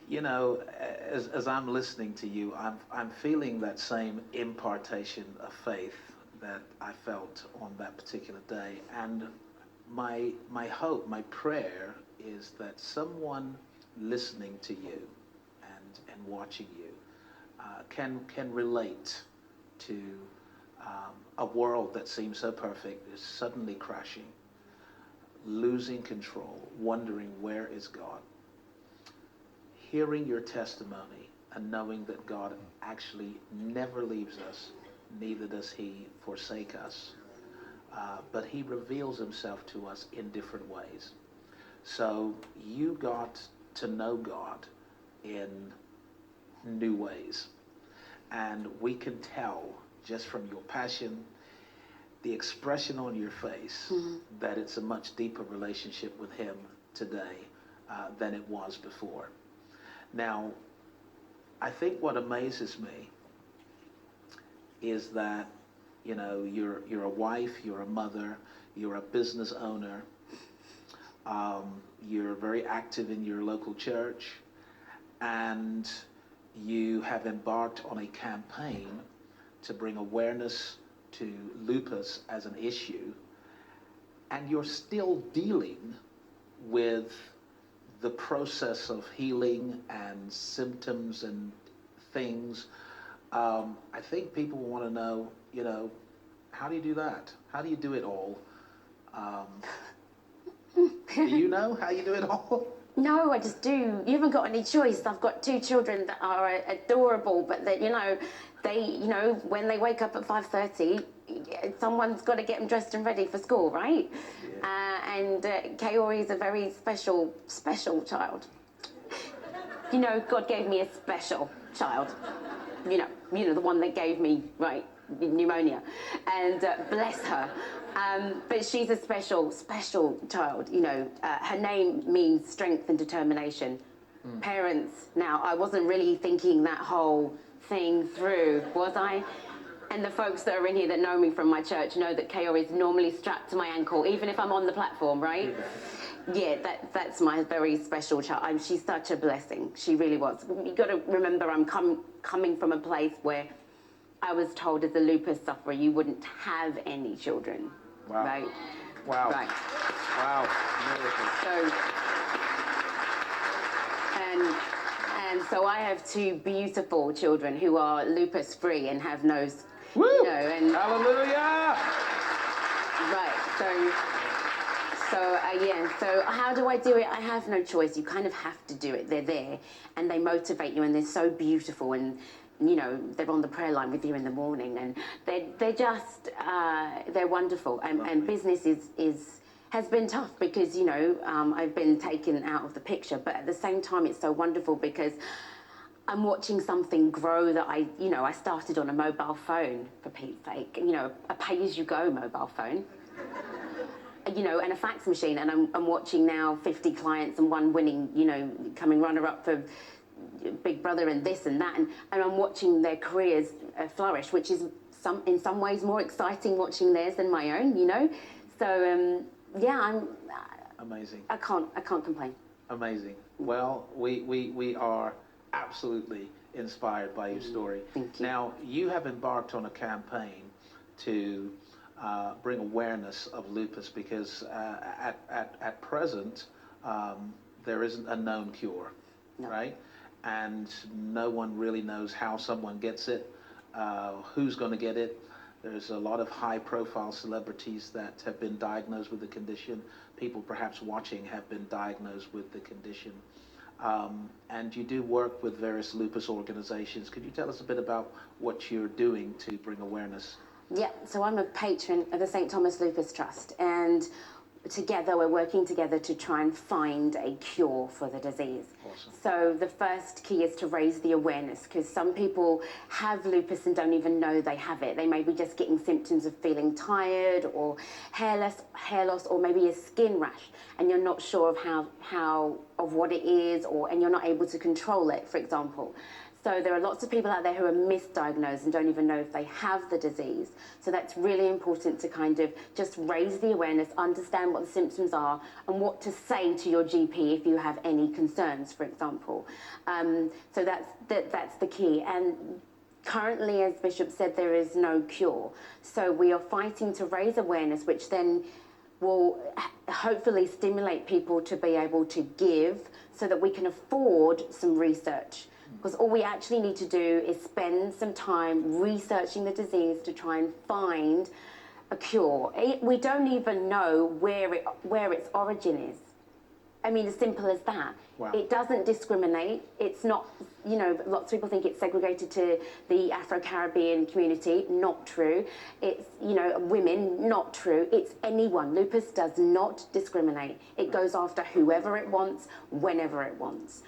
You know, as I'm listening to you, I'm feeling that same impartation of faith that I felt on that particular day. And my hope, my prayer is that someone listening to you and watching you can relate to a world that seems so perfect is suddenly crashing, losing control, wondering where is God, hearing your testimony and knowing that God actually never leaves us, neither does he forsake us, but he reveals himself to us in different ways. So you got to know God in new ways. And we can tell just from your passion, the expression on your face, that it's a much deeper relationship with him today than it was before. Now, I think what amazes me is that, you know, you're a wife, you're a mother, you're a business owner, you're very active in your local church, and you have embarked on a campaign to bring awareness to lupus as an issue, and you're still dealing with the process of healing and symptoms and things. I think people want to know, you know, how do you do that? How do you do it all? Do you know how you do it all? No, I just do. You haven't got any choice. I've got two children that are adorable, but that, you know, when they wake up at 5:30, someone's got to get them dressed and ready for school, right? Yeah. And Kaori is a very special child. You know, God gave me a special child. You know, the one that gave me, right, pneumonia. And bless her. But she's a special child, you know. Her name means strength and determination. Parents, now, I wasn't really thinking that whole thing through, was I? And the folks that are in here that know me from my church know that Kelle is normally strapped to my ankle, even if I'm on the platform, right? Yeah, that's my very special child. She's such a blessing. She really was. You got to remember, I'm coming from a place where I was told as a lupus sufferer you wouldn't have any children. Wow. Right? Wow. Right. Wow. So I have two beautiful children who are lupus free and have no, Woo! you know, and hallelujah. Right. So how do I do it? I have no choice. You kind of have to do it. They're there, and they motivate you, and they're so beautiful, and you know, they're on the prayer line with you in the morning, and they're just they're wonderful. And business has been tough because, you know, I've been taken out of the picture, but at the same time it's so wonderful because I'm watching something grow that I started on a mobile phone, for Pete's sake, you know, a pay-as-you-go mobile phone. You know, and a fax machine, and I'm watching now 50 clients and one winning, you know, coming runner-up for Big Brother and this and that, and I'm watching their careers flourish, which is in some ways more exciting watching theirs than my own, you know. So yeah, I'm amazing. I can't complain. Amazing. Well, we are absolutely inspired by your story. Thank you. Now, you have embarked on a campaign to bring awareness of lupus because at present there isn't a known cure, No. right? And no one really knows how someone gets it, who's going to get it. There's a lot of high-profile celebrities that have been diagnosed with the condition. People perhaps watching have been diagnosed with the condition. And you do work with various lupus organizations. Could you tell us a bit about what you're doing to bring awareness? Yeah, so I'm a patron of the St. Thomas Lupus Trust, and together we're working together to try and find a cure for the disease. Awesome. So the first key is to raise the awareness, because some people have lupus and don't even know they have it. They may be just getting symptoms of feeling tired or hair loss, or maybe a skin rash, and you're not sure of what it is, and you're not able to control it, for example. So there are lots of people out there who are misdiagnosed and don't even know if they have the disease. So that's really important to kind of just raise the awareness, understand what the symptoms are, and what to say to your GP if you have any concerns, for example. So that's the key. And currently, as Bishop said, there is no cure. So we are fighting to raise awareness, which then will hopefully stimulate people to be able to give so that we can afford some research. Because all we actually need to do is spend some time researching the disease to try and find a cure. We don't even know where its origin is. I mean, as simple as that. Wow. It doesn't discriminate. It's not, you know, lots of people think it's segregated to the Afro-Caribbean community. Not true. It's, you know, women. Not true. It's anyone. Lupus does not discriminate. It goes after whoever it wants, whenever it wants.